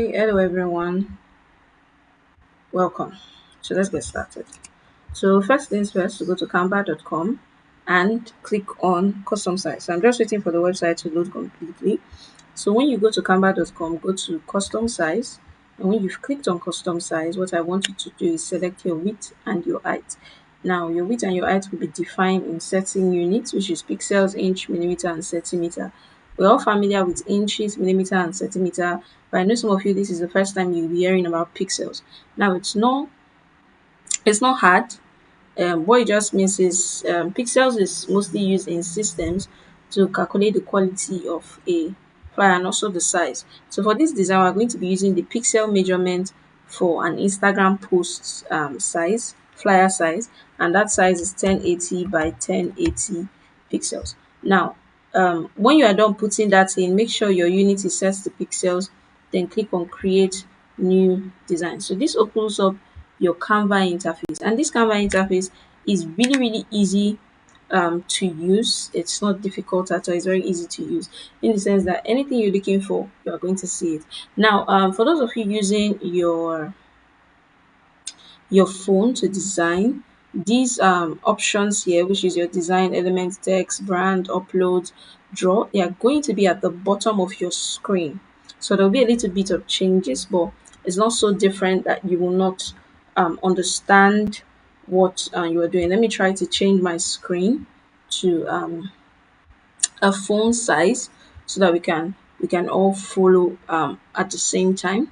Hey, hello everyone, welcome. So let's get started. So first things first, to go to canva.com and click on custom size. So I'm just waiting for the website to load completely. So when you go to canva.com, go to custom size. And when you've clicked on custom size, what I want you to do is select your width and your height. Now, your width and your height will be defined in certain units, which is pixels, inch, millimeter, and centimeter. We're all familiar with inches, millimeter, and centimeter, but I know some of you, this is the first time you'll be hearing about pixels. Now, it's not hard. What it just means is pixels is mostly used in systems to calculate the quality of a flyer and also the size. So for this design, we're going to be using the pixel measurement for an Instagram post size, flyer size, and that size is 1080 by 1080 pixels. Now, when you are done putting that in, make sure your unit is set to pixels, then click on create new design. So this opens up your Canva interface, and this Canva interface is really really easy to use. It's not difficult at all. It's very easy to use in the sense that anything you're looking for, you are going to see it. Now, for those of you using your phone to design these options here, which is your design element, text, brand, upload, draw, they are going to be at the bottom of your screen. So there'll be a little bit of changes, but it's not so different that you will not understand what you are doing. Let me try to change my screen to a phone size so that we can all follow at the same time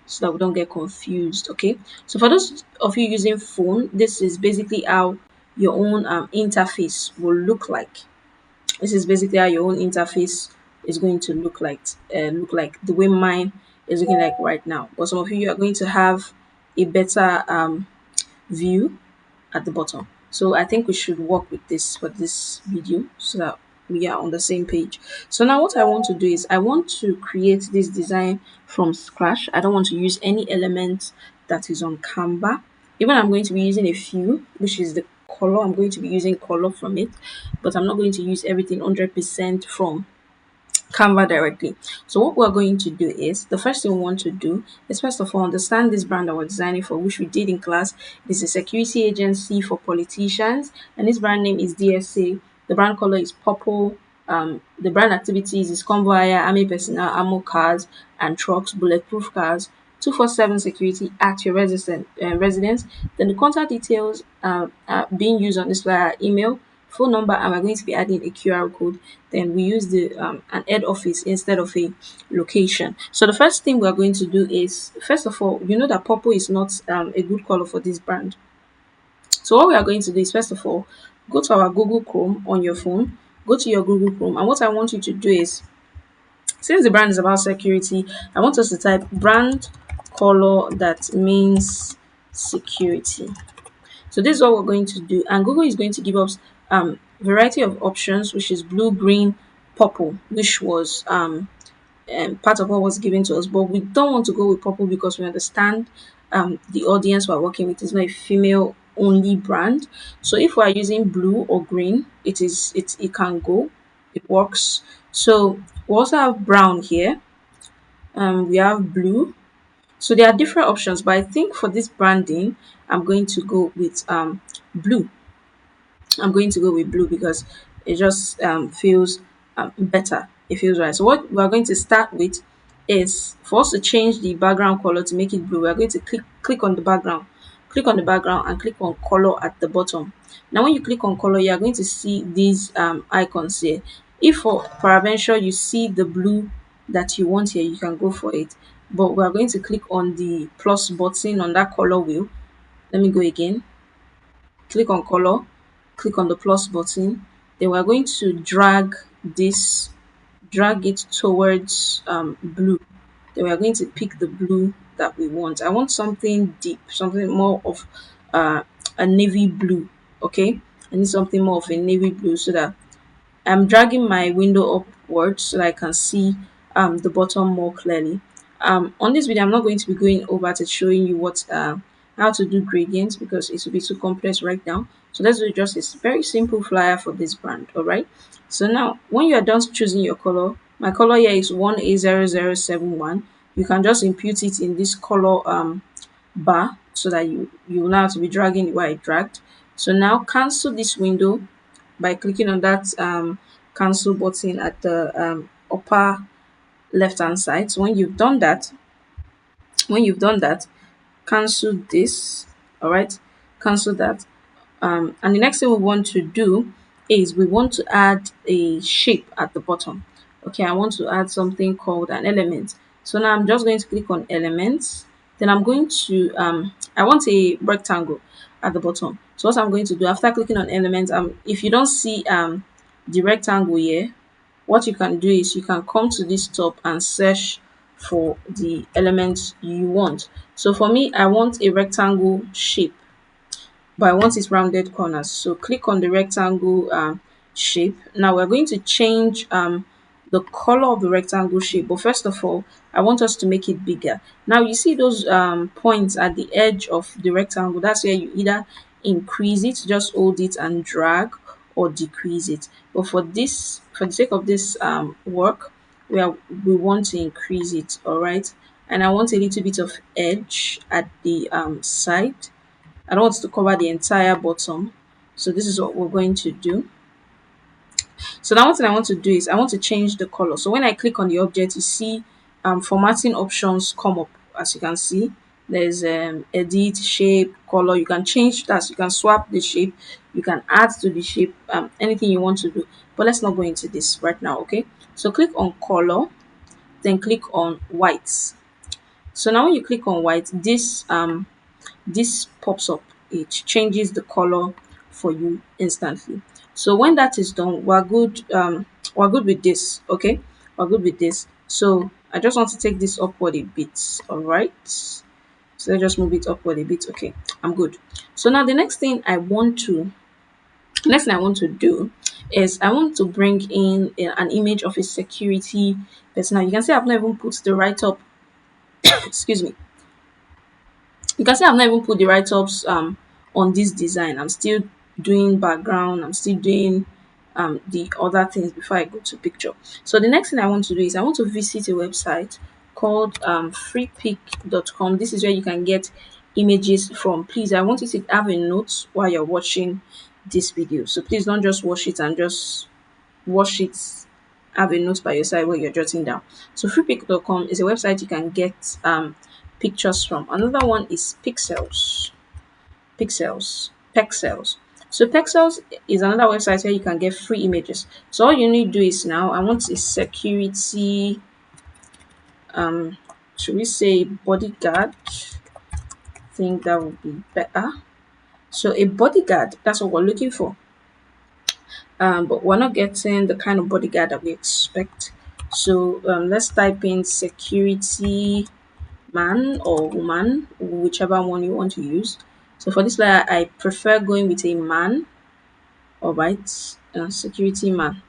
so that we don't get confused. Okay. So for those of you using phone, this is basically how your own interface will look like. This is basically how your own interface is going to look like the way mine is looking like right now. But some of you are going to have a better view at the bottom. So I think we should work with this for this video so that we are on the same page. So now what I want to do is I want to create this design from scratch. I don't want to use any element that is on Canva. Even I'm going to be using a few, which is the color. I'm going to be using color from it, but I'm not going to use everything 100% from Canva directly. So what we're going to do is the first thing we want to do is first of all understand this brand that we're designing for, which we did in class. It is a security agency for politicians, and this brand name is DSA. The brand color is purple. The brand activities is convoy, army personnel, ammo cars and trucks, bulletproof cars, 247 security at your residence. Then the contact details are being used on this flyer: email, phone number, and we're going to be adding a QR code. Then we use the an head office instead of a location. So the first thing we're going to do is, first of all, you know that purple is not a good color for this brand. So what we are going to do is, first of all, go to our Google Chrome on your phone. Go to your Google Chrome, and what I want you to do is, since the brand is about security, I want us to type brand color that means security. So this is what we're going to do, and Google is going to give us variety of options, which is blue, green, purple, which was part of what was given to us. But we don't want to go with purple because we understand the audience we're working with is not a female only brand. So if we're using blue or green, it can go, it works. So we also have brown here. We have blue. So there are different options, but I think for this branding, I'm going to go with blue. I'm going to go with blue because it just feels better. It feels right. So what we're going to start with is, for us to change the background color to make it blue, we're going to click on the background. Click on the background and click on color at the bottom. Now when you click on color, you are going to see these icons here. If for peradventure you see the blue that you want here, you can go for it. But we are going to click on the plus button on that color wheel. Let me go again. Click on color, click on the plus button. Then we're going to drag it towards blue. Then we are going to pick the blue that we want. I want something deep, something more of a navy blue. Okay, I need something more of a navy blue so that I'm dragging my window upwards so that I can see the bottom more clearly. On this video, I'm not going to be going over to showing you what how to do gradients because it will be too complex right now. So let's do just a very simple flyer for this brand. All right. So now, when you are done choosing your color, my color here is 1A0071. you can just impute it in this color bar so that you will now have to be dragging the way I dragged. So now cancel this window by clicking on that cancel button at the upper left hand side. So when you've done that, cancel this. All right, cancel that. And the next thing we want to do is we want to add a shape at the bottom. Okay, I want to add something called an element. So now I'm just going to click on elements. Then I'm going to I want a rectangle at the bottom. So what I'm going to do after clicking on elements, if you don't see the rectangle here, what you can do is you can come to this top and search for the elements you want. So for me, I want a rectangle shape, but I want it rounded corners. So click on the rectangle shape. Now we're going to change the color of the rectangle shape. But first of all, I want us to make it bigger. Now you see those points at the edge of the rectangle. That's where you either increase it, just hold it and drag, or decrease it. But for the sake of this work, we want to increase it, all right? And I want a little bit of edge at the side. I don't want to cover the entire bottom. So this is what we're going to do. So now one thing I want to do is I want to change the color. So when I click on the object, you see formatting options come up. As you can see, there's edit, shape, color. You can change that. You can swap the shape. You can add to the shape, anything you want to do. But let's not go into this right now, okay? So click on color, then click on white. So now when you click on white, this pops up. It changes the color for you instantly. So when that is done, we're good with this. Okay, we're good with this. So I just want to take this upward a bit. All right, so let's just move it upward a bit. Okay, I'm good. So now the next thing I want to do is I want to bring in an image of a security personnel. You can see I've not even put the write up excuse me. You can see I've not even put the write-ups on this design. I'm still doing background, I'm still doing the other things before I go to picture. So the next thing I want to do is I want to visit a website called freepic.com. This is where you can get images from. Please, I want you to have a note while you're watching this video. So please don't just watch it and just watch it, have a note by your side where you're jotting down. So freepic.com is a website you can get pictures from. Another one is Pexels. So Pexels is another website where you can get free images. So all you need to do is now I want a security should we say bodyguard? I think that would be better. So a bodyguard, that's what we're looking for. But we're not getting the kind of bodyguard that we expect. So let's type in security man or woman, whichever one you want to use. So for this layer, I prefer going with a man. All right, security man.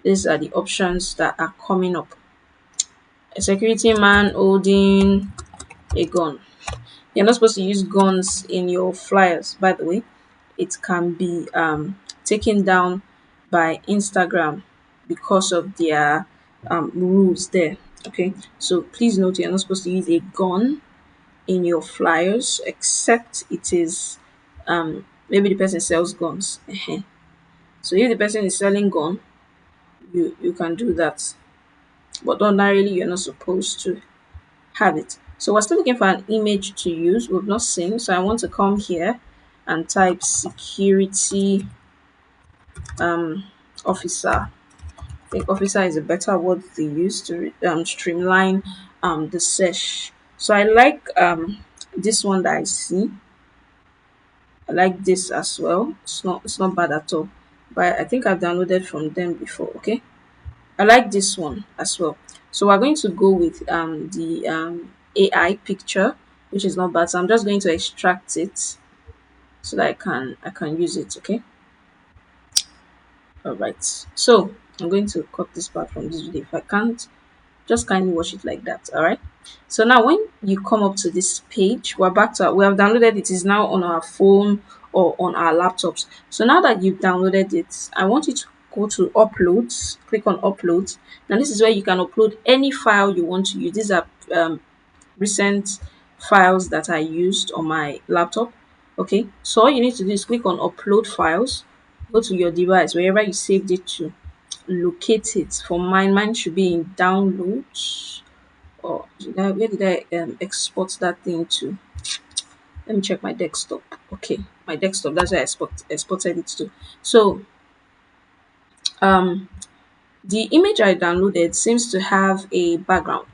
These are the options that are coming up. A security man holding a gun. You're not supposed to use guns in your flyers, by the way. It can be taken down by Instagram because of their rules there. Okay, so please note you're not supposed to use a gun in your flyers except it is maybe the person sells guns. So if the person is selling gun, you can do that. But ordinarily you're not supposed to have it. So we're still looking for an image to use. We've not seen. So I want to come here and type security officer. I think officer is a better word to use to streamline the search. So I like this one that I see. I like this as well. It's not bad at all. But I think I've downloaded from them before. Okay. I like this one as well. So we're going to go with the AI picture, which is not bad. So I'm just going to extract it so that I can use it. Okay. All right. So I'm going to cut this part from this video. If I can't, just kindly watch it like that. All right. So now when you come up to this page, we have downloaded it. Is now on our phone or on our laptops. So now that you've downloaded it, I want you to go to uploads, click on uploads. Now this is where you can upload any file you want to use. These are recent files that I used on my laptop. Okay, so all you need to do is click on upload files, go to your device, wherever you saved it to, locate it. For mine should be in downloads. Or where did I export that thing to? Let me check my desktop. Okay, my desktop, that's where I exported it to. So um the image I downloaded seems to have a background.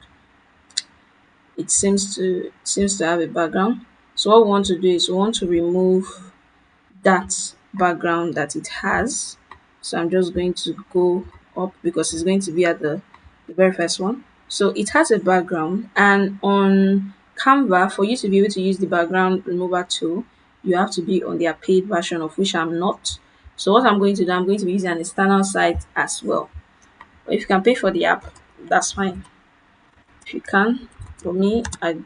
It seems to have a background. So what we want to do is we want to remove that background that it has. So I'm just going to go up because it's going to be at the very first one. So it has a background, and on Canva, for you to be able to use the background remover tool, you have to be on their paid version, of which I'm not. So what I'm going to do, I'm going to be using an external site as well. But if you can pay for the app, that's fine. If you can, for me, I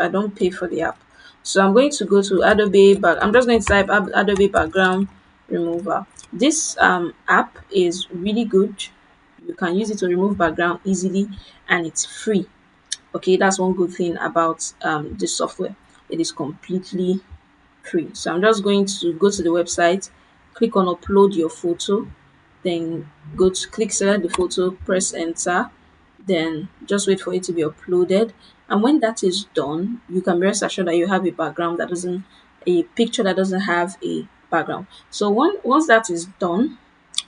don't pay for the app. So I'm going to go to Adobe, but I'm just going to type Adobe background remover. This app is really good. You can use it to remove background easily, and it's free. Okay, that's one good thing about this software. It is completely free. So I'm just going to go to the website, click on upload your photo, then go to click select the photo, press enter, then just wait for it to be uploaded. And when that is done, you can rest assured that you have a picture that doesn't have a background. So once that is done,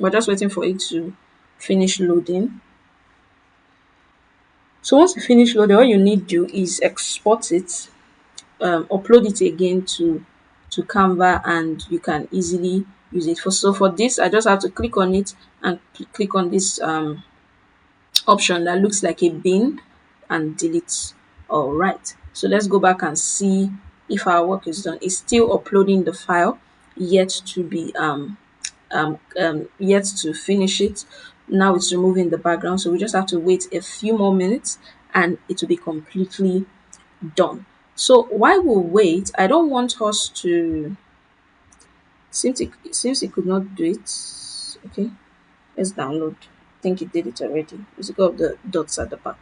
we're just waiting for it to finish loading. So once you finish loading, all you need to do is export it, upload it again to Canva, and you can easily use it. For this, I just have to click on it and click on this option that looks like a bin and delete. All right. So let's go back and see if our work is done. It's still uploading the file, yet to be yet to finish it. Now it's removing the background, so we just have to wait a few more minutes and it will be completely done. So while we wait, I don't want us to. Seems it could not do it. Okay, let's download. I think it did it already. Let's go of the dots at the back.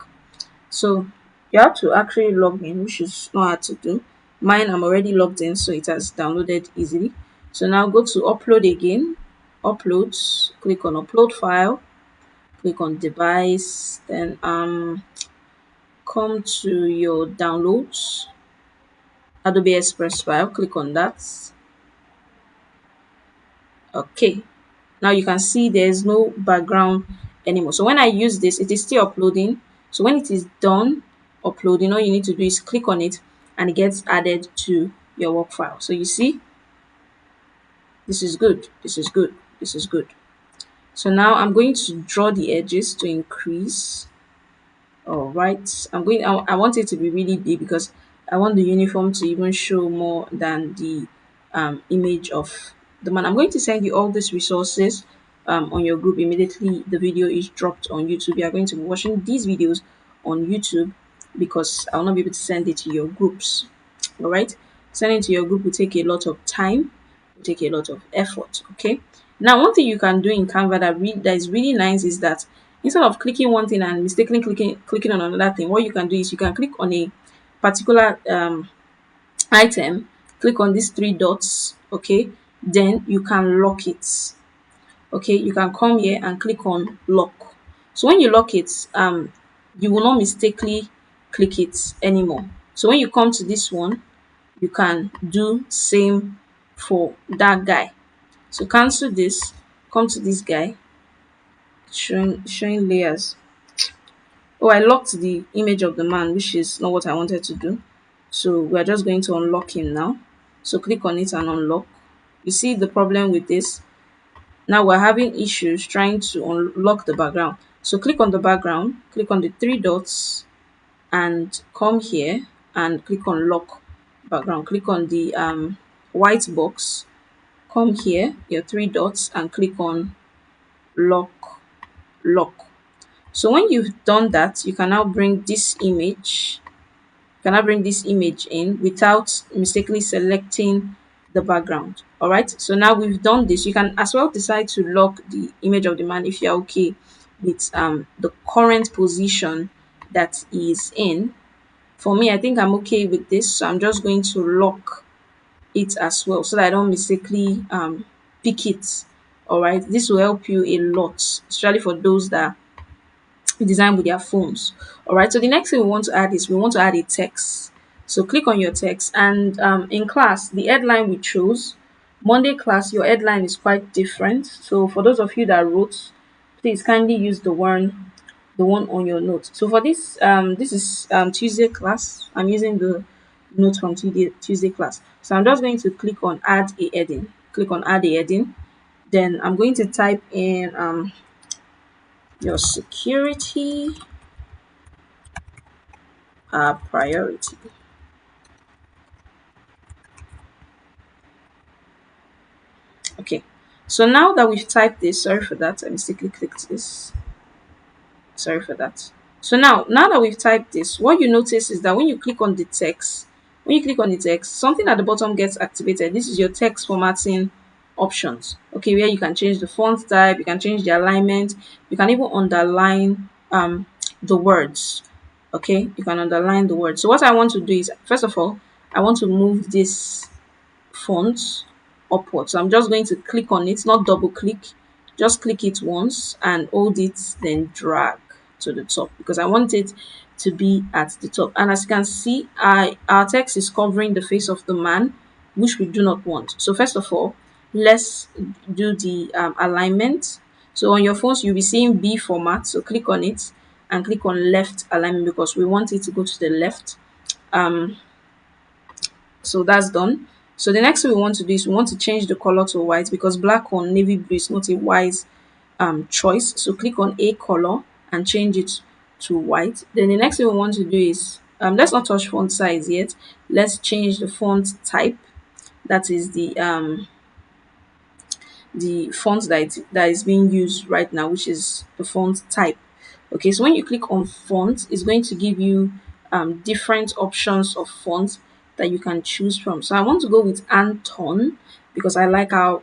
So you have to actually log in, which is not hard to do. Mine, I'm already logged in, so it has downloaded easily. So now go to upload again, uploads, click on upload file, click on device, then come to your downloads, Adobe Express file, click on that. Okay, now you can see there's no background anymore. So when I use this, it is still uploading. So when it is done uploading, all you need to do is click on it and it gets added to your work file. So you see, this is good, this is good, this is good. So now I'm going to draw the edges to increase. All right, I want it to be really big because I want the uniform to even show more than the image of the man. I'm going to send you all these resources on your group immediately the video is dropped on YouTube. You are going to be watching these videos on YouTube because I will not be able to send it to your groups. All right, sending to your group will take a lot of time, will take a lot of effort. Okay, now one thing you can do in Canva that is really nice is that instead of clicking one thing and mistakenly clicking on another thing, what you can do is you can click on a particular item, click on these three dots, okay, then you can lock it. Okay, you can come here and click on lock. So when you lock it, you will not mistakenly click it anymore. So when you come to this one, you can do same for that guy. So cancel this, come to this guy, showing layers. Oh, I locked the image of the man, which is not what I wanted to do. So we're just going to unlock him now. So click on it and unlock. You see the problem with this? Now we're having issues trying to unlock the background. So click on the background, click on the three dots and come here and click on lock background. Click on the white box, come here, your three dots and click on lock. So when you've done that, you can now bring this image, in without mistakenly selecting the background. All right, so now we've done this. You can as well decide to lock the image of the man if you're okay with the current position that is in. For me, I think I'm okay with this. So I'm just going to lock it as well so that I don't mistakenly pick it. All right. This will help you a lot, especially for those that design with their phones. All right. So the next thing we want to add is we want to add a text. So click on your text, and in class, the headline we chose, Monday class, your headline is quite different. So for those of you that wrote, please kindly use the one on your note. So for this is Tuesday class. I'm using the note from Tuesday class. So I'm just going to click on add a heading. Click on add a heading. Then I'm going to type in your security priority. Okay. So now that we've typed this, sorry for that, I mistakenly clicked this. Sorry for that. So now that we've typed this, what you notice is that when you click on the text, something at the bottom gets activated. This is your text formatting options. Okay, where you can change the font type, you can change the alignment, you can even underline the words. Okay, you can underline the words. So what I want to do is, first of all, I want to move this font upward. So I'm just going to click on it, not double click, just click it once and hold it, then drag to the top because I want it to be at the top. And as you can see, our text is covering the face of the man, which we do not want. So first of all, let's do the alignment. So on your phones, you'll be seeing B format. So click on it and click on left alignment because we want it to go to the left. Um, so that's done. So the next thing we want to do is we want to change the color to white because black on navy blue is not a wise choice. So click on a color and change it to white. Then the next thing we want to do is let's not touch font size yet. Let's change the font type. That is the font that is being used right now, which is the font type. Okay, so when you click on font, it's going to give you different options of fonts that you can choose from. So I want to go with Anton because I like how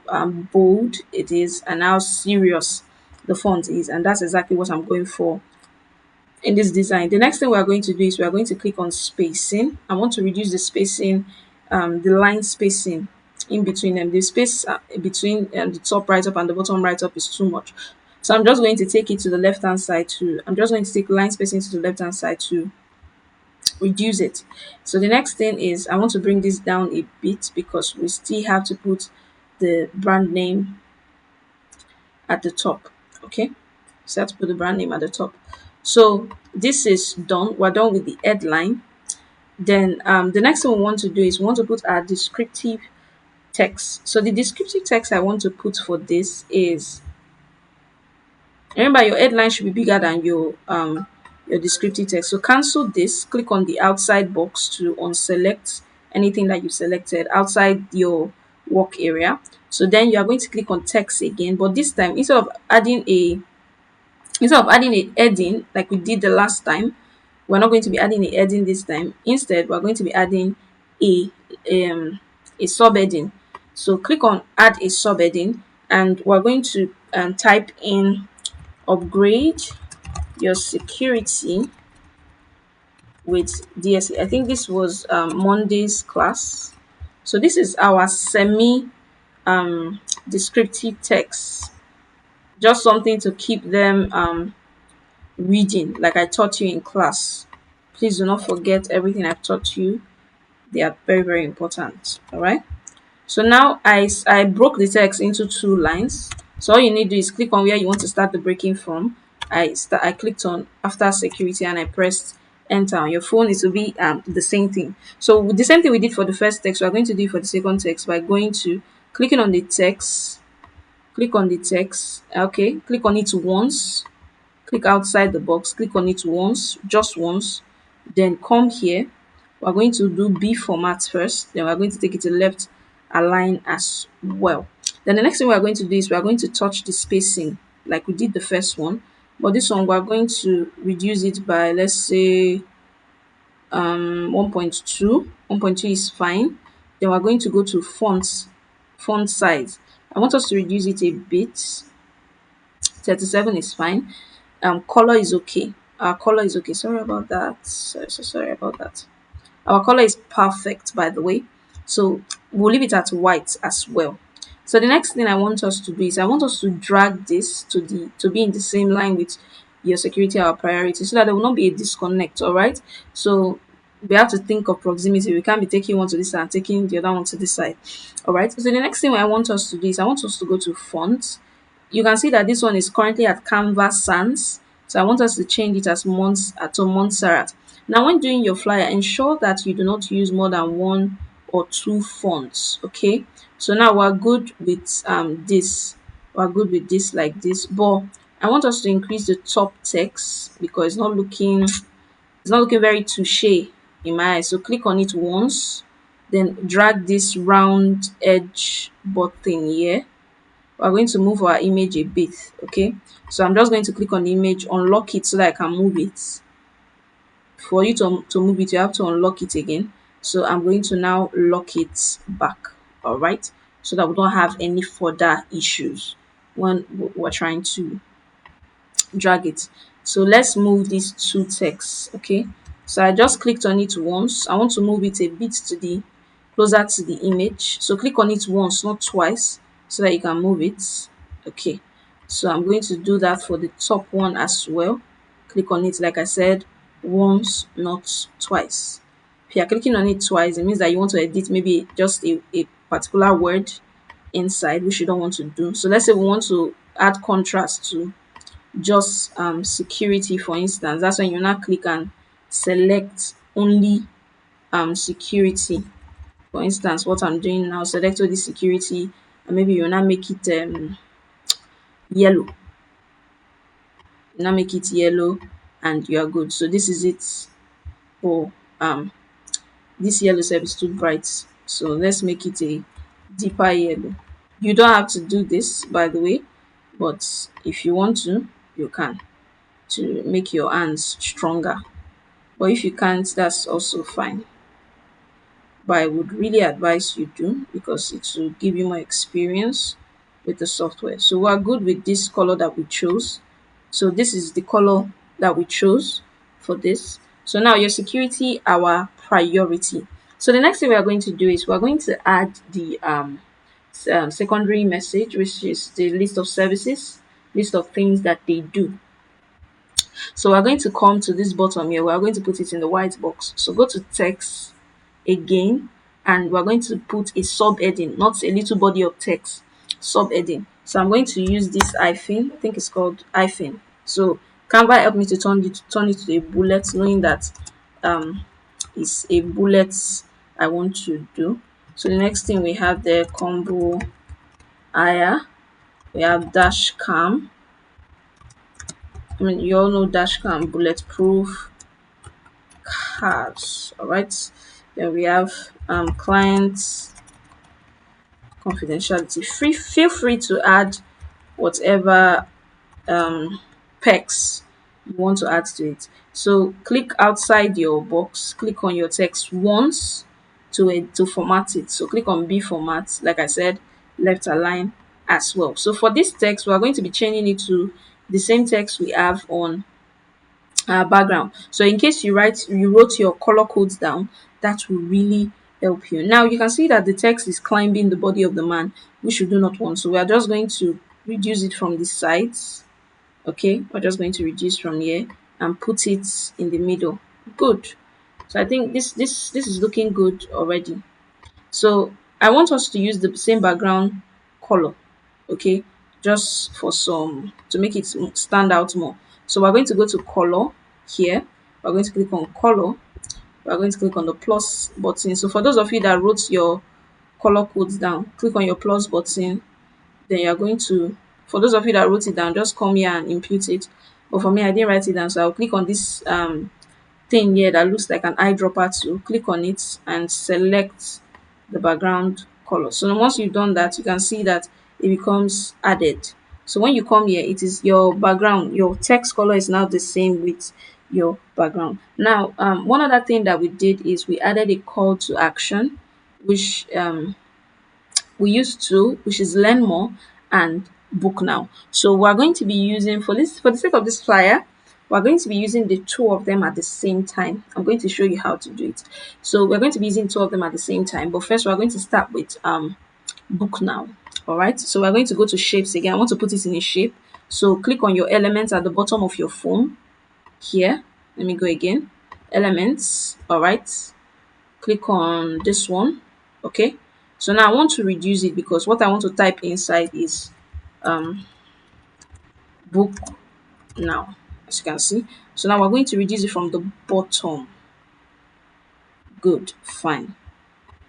bold it is and how serious the font is, and that's exactly what I'm going for in this design. The next thing we are going to do is we are going to click on spacing. I want to reduce the spacing, the line spacing in between them. The space between the top right up and the bottom right up is too much. So I'm just going to take it to the left hand side to, I'm just going to take line spacing to the left hand side to reduce it. So the next thing is I want to bring this down a bit because we still have to put the brand name at the top. Okay, so I have to put the brand name at the top. So this is done. We're done with the headline. Then the next thing we want to do is we want to put our descriptive text. So the descriptive text I want to put for this is, remember your headline should be bigger than your descriptive text. So cancel this. Click on the outside box to unselect anything that you selected outside your work area. So then you are going to click on text again, but this time instead of adding a heading like we did the last time, we're not going to be adding a heading this time. Instead, we're going to be adding a um a subheading. So click on add a subheading, and we're going to type in upgrade your security with DSA. I think this was Monday's class. So this is our semi descriptive text, just something to keep them reading like I taught you in class. Please do not forget everything I've taught you. They are very, very important. All right. So now I broke the text into two lines. So all you need to do is click on where you want to start the breaking from. I clicked on after security and I pressed enter. On your phone, it will be the same thing. So with the same thing we did for the first text, we are going to do it for the second text by going to clicking on the text. Click on the text. Okay. Click on it once, click outside the box, click on it once, just once, then come here. We're going to do B format first, then we're going to take it to left align as well. Then the next thing we're going to do is we're going to touch the spacing like we did the first one, but this one we're going to reduce it by, let's say, 1.2. 1.2 is fine. Then we're going to go to font size. I want us to reduce it a bit. 37 is fine. Color is okay. Our color is okay. Sorry about that. Sorry about that. Our color is perfect, by the way. So we'll leave it at white as well. So the next thing I want us to do is I want us to drag this to be in the same line with your security our priority so that there will not be a disconnect. All right. So we have to think of proximity. We can't be taking one to this side and taking the other one to this side. All right. So the next thing I want us to do is I want us to go to font. You can see that this one is currently at Canva Sans. So I want us to change it as to Montserrat. Now, when doing your flyer, ensure that you do not use more than one or two fonts. Okay. So now we're good with this. We're good with this like this. But I want us to increase the top text because it's not looking very touche in my eyes. So click on it once, then drag this round edge button here. We're going to move our image a bit, okay? So I'm just going to click on the image, unlock it so that I can move it. For you to move it, you have to unlock it again. So I'm going to now lock it back, all right? So that we don't have any further issues when we're trying to drag it. So let's move these two texts, okay? So I just clicked on it once. I want to move it a bit to the closer to the image. So click on it once, not twice, so that you can move it. Okay. So I'm going to do that for the top one as well. Click on it, like I said, once, not twice. If you're clicking on it twice, it means that you want to edit maybe just a particular word inside, which you don't want to do. So let's say we want to add contrast to just security, for instance. That's when you now click and select only security. For instance, what I'm doing now, select all the security, and maybe you now make it yellow. Now make it yellow, and you are good. So this is it for this yellow self is too bright. So let's make it a deeper yellow. You don't have to do this, by the way, but if you want to, you can, to make your hands stronger. But if you can't, that's also fine. But I would really advise you do because it will give you more experience with the software. So we're good with this color that we chose. So this is the color that we chose for this. So now your security, our priority. So the next thing we are going to do is we're going to add the secondary message, which is the list of services, list of things that they do. So we're going to come to this bottom here. We're going to put it in the white box. So go to text again, and we're going to put a subheading, not a little body of text, subheading. So I'm going to use this hyphen. I think it's called hyphen. So Canva helped me to turn it to a bullet, knowing that it's a bullet I want to do. So the next thing we have there, combo higher. We have dash cam. I mean, you all know dash cam, bulletproof cars. All right. Then we have clients confidentiality. Feel free to add whatever perks you want to add to it. So click outside your box, click on your text once to format it. So click on B format, like I said, left align as well. So for this text, we are going to be changing it to the same text we have on background. So in case you wrote your color codes down, that will really help you. Now you can see that the text is climbing the body of the man, which we do not want. So we are just going to reduce it from the sides. Okay, we're just going to reduce from here and put it in the middle. Good. So I think this is looking good already. So I want us to use the same background color, okay, just for some to make it stand out more. So we're going to go to color here. We're going to click on color. We're going to click on the plus button. So for those of you that wrote your color codes down, click on your plus button. Then you're going to, for those of you that wrote it down, just come here and impute it. But for me, I didn't write it down, so I'll click on this thing here that looks like an eyedropper tool. Click on it and select the background color. So once you've done that, you can see that it becomes added. So when you come here, it is your background, your text color is now the same with your background. Now, one other thing that we did is we added a call to action, which we use two, which is learn more and book now. So we're going to be using for the sake of this flyer, we're going to be using the two of them at the same time. I'm going to show you how to do it. So we're going to be using two of them at the same time, but first we're going to start with book now. All right, so we're going to go to shapes again. I want to put it in a shape. So click on your elements at the bottom of your phone here. Let me go again. Elements. All right, click on this one. Okay, so now I want to reduce it because what I want to type inside is book now, as you can see. So now we're going to reduce it from the bottom. Good, fine.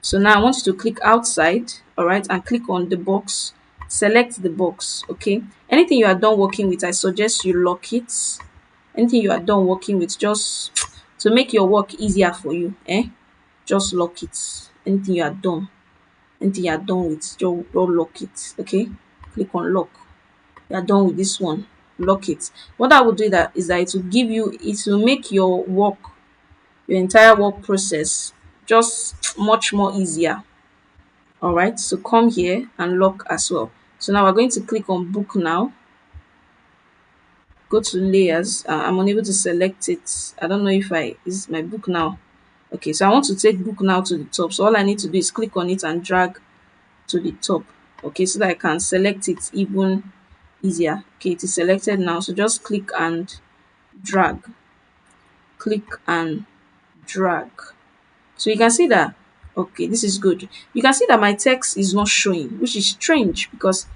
So now I want you to click outside, all right, and click on the box. Select the box, okay. Anything you are done working with, I suggest you lock it. Anything you are done working with, just to make your work easier for you, just lock it. Anything you are done with, just lock it, okay. Click on lock. You are done with this one, lock it. What I will do that is that it will make your work, your entire work process just much more easier. All right, so come here and lock as well. So now we're going to click on book now. Go to layers. I'm unable to select it. I don't know if this is my book now. Okay, so I want to take book now to the top. So all I need to do is click on it and drag to the top. Okay, so that I can select it even easier. Okay, it is selected now. So just click and drag. Click and drag. So you can see that, okay, this is good. You can see that my text is not showing, which is strange because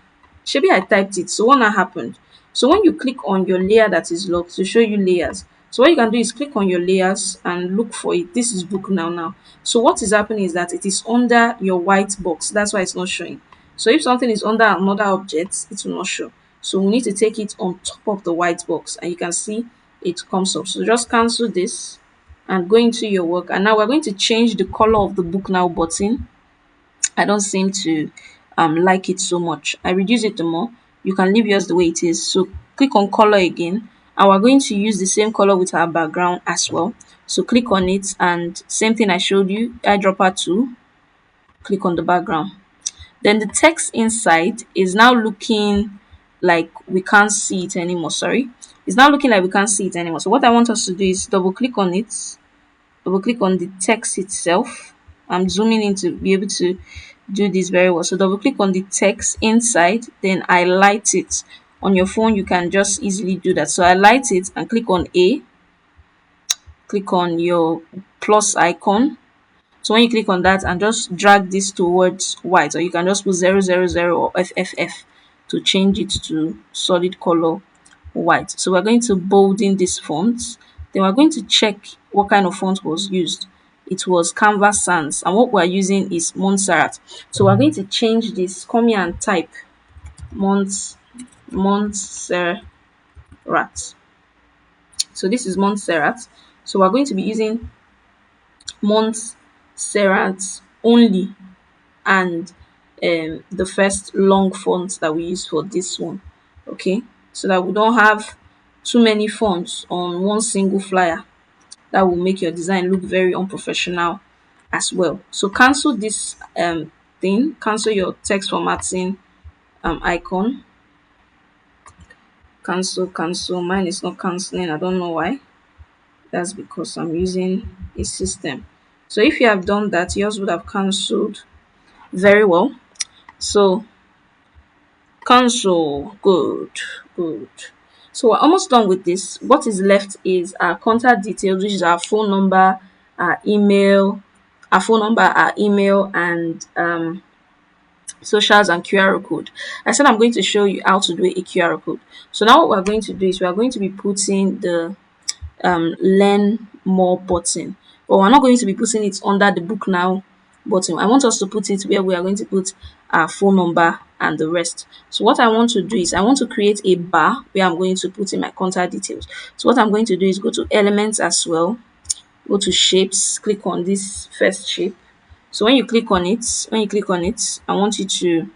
maybe I typed it. So what now happened? So when you click on your layer that is locked to show you layers. So what you can do is click on your layers and look for it. This is book now. So what is happening is that it is under your white box. That's why it's not showing. So if something is under another object, it will not show. So we need to take it on top of the white box and you can see it comes up. So just cancel this and go into your work. And now we're going to change the color of the book now button. I don't seem to like it so much. I reduce it to more. You can leave yours the way it is. So click on color again. And we're going to use the same color with our background as well. So click on it and same thing I showed you, eyedropper 2. Click on the background. Then the text inside is now looking like we can't see it anymore. Sorry. It's now looking like we can't see it anymore. So what I want us to do is double click on it. Double click on the text itself. I'm zooming in to be able to do this very well. So double click on the text inside, then highlight it. On your phone, you can just easily do that. So highlight it and click on A. Click on your plus icon. So when you click on that and just drag this towards white, or you can just put 000 or FFF to change it to solid color white. So we're going to bolden this font. Then we're going to check what kind of font was used. It was Canva Sans, and what we're using is Montserrat. So we're going to change this. Come here and type Montserrat. So this is Montserrat. So we're going to be using Montserrat only, and the first long font that we use for this one. Okay, so that we don't have too many fonts on one single flyer. That will make your design look very unprofessional as well. So cancel this thing, cancel your text formatting icon. Cancel. Mine is not canceling. I don't know why. That's because I'm using a system. So if you have done that, yours would have cancelled very well. So cancel. Good. So we're almost done with this. What is left is our contact details, which is our phone number, our email, and socials and QR code. I said I'm going to show you how to do a QR code. So now what we're going to do is we are going to be putting the learn more button, but we're not going to be putting it under the book now button. I want us to put it where we are going to put our phone number and the rest. So what I want to do is I want to create a bar where I'm going to put in my contact details. So what I'm going to do is go to elements as well, go to shapes, click on this first shape. So when you click on it, I want you to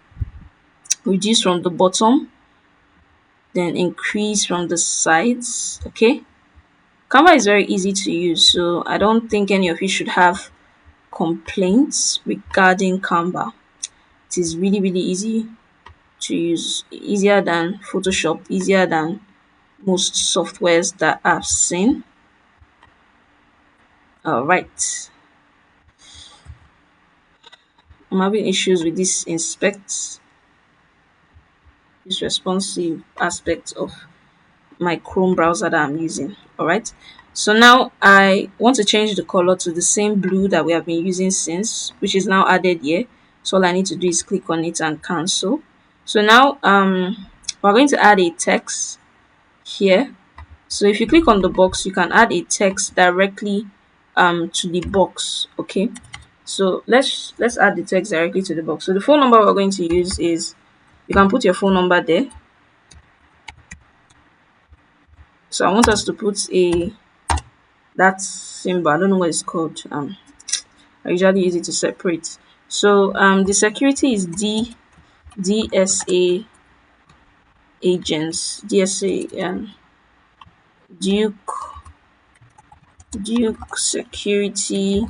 reduce from the bottom, then increase from the sides. Okay, Canva is very easy to use, so I don't think any of you should have complaints regarding Canva. It is really easy to use, easier than Photoshop, easier than most softwares that I've seen. All right. I'm having issues with this responsive aspect of my Chrome browser that I'm using. All right. So now I want to change the color to the same blue that we have been using since, which is now added here. So all I need to do is click on it and cancel. So now we're going to add a text here. So if you click on the box, you can add a text directly to the box. Okay. So let's add the text directly to the box. So the phone number we're going to use is, you can put your phone number there. So I want us to put a that symbol. I don't know what it's called. I usually use it to separate. So the security is DSA agents, DSA Duke Duke Security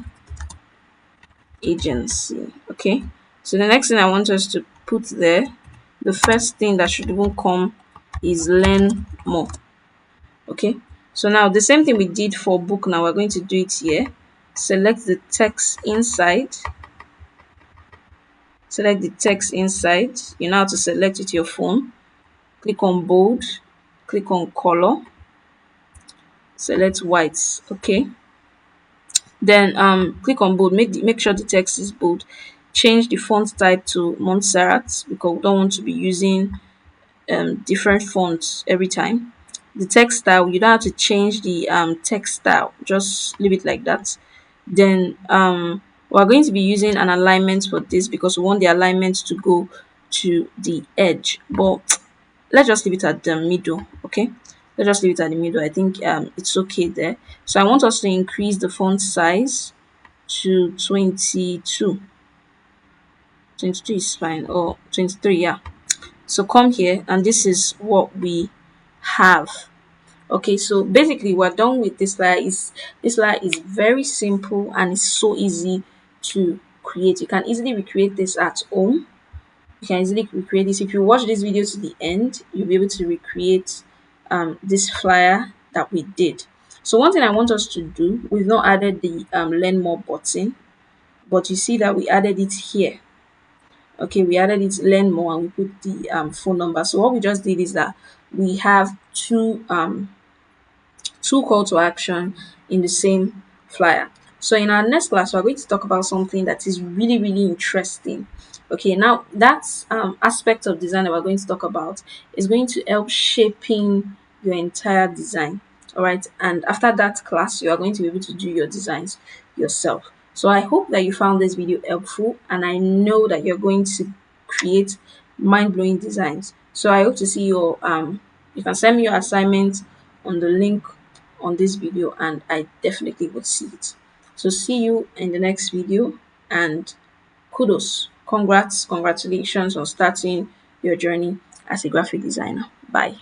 Agency. Okay. So the next thing I want us to put there, the first thing that should even come is learn more. Okay. So now the same thing we did for book, now we're going to do it here. Select the text inside. Select the text inside. You now have to select with your phone. Click on bold. Click on color. Select white. Okay. Then click on bold. Make sure the text is bold. Change the font type to Montserrat because we don't want to be using different fonts every time. The text style, you don't have to change the text style, just leave it like that. Then we're going to be using an alignment for this because we want the alignment to go to the edge, but let's just leave it at the middle. Okay, let's just leave it at the middle. I think it's okay there. So I want us to increase the font size to 22. 22 is fine, or 23, yeah. So come here, and this is what we have. Okay, so basically we're done with this layer. This layer is very simple and it's so easy to create. You can easily recreate this at home. You can easily recreate this. If you watch this video to the end, you'll be able to recreate this flyer that we did. So one thing I want us to do, we've not added the learn more button, but you see that we added it here. Okay, we added it learn more and we put the phone number. So what we just did is that we have two call to action in the same flyer. So in our next class, we're going to talk about something that is really, really interesting. Okay, now that aspect of design that we're going to talk about is going to help shaping your entire design. All right, and after that class, you are going to be able to do your designs yourself. So I hope that you found this video helpful, and I know that you're going to create mind-blowing designs. So I hope to see your you can send me your assignment on the link on this video, and I definitely would see it. So see you in the next video, and kudos, congratulations on starting your journey as a graphic designer. Bye.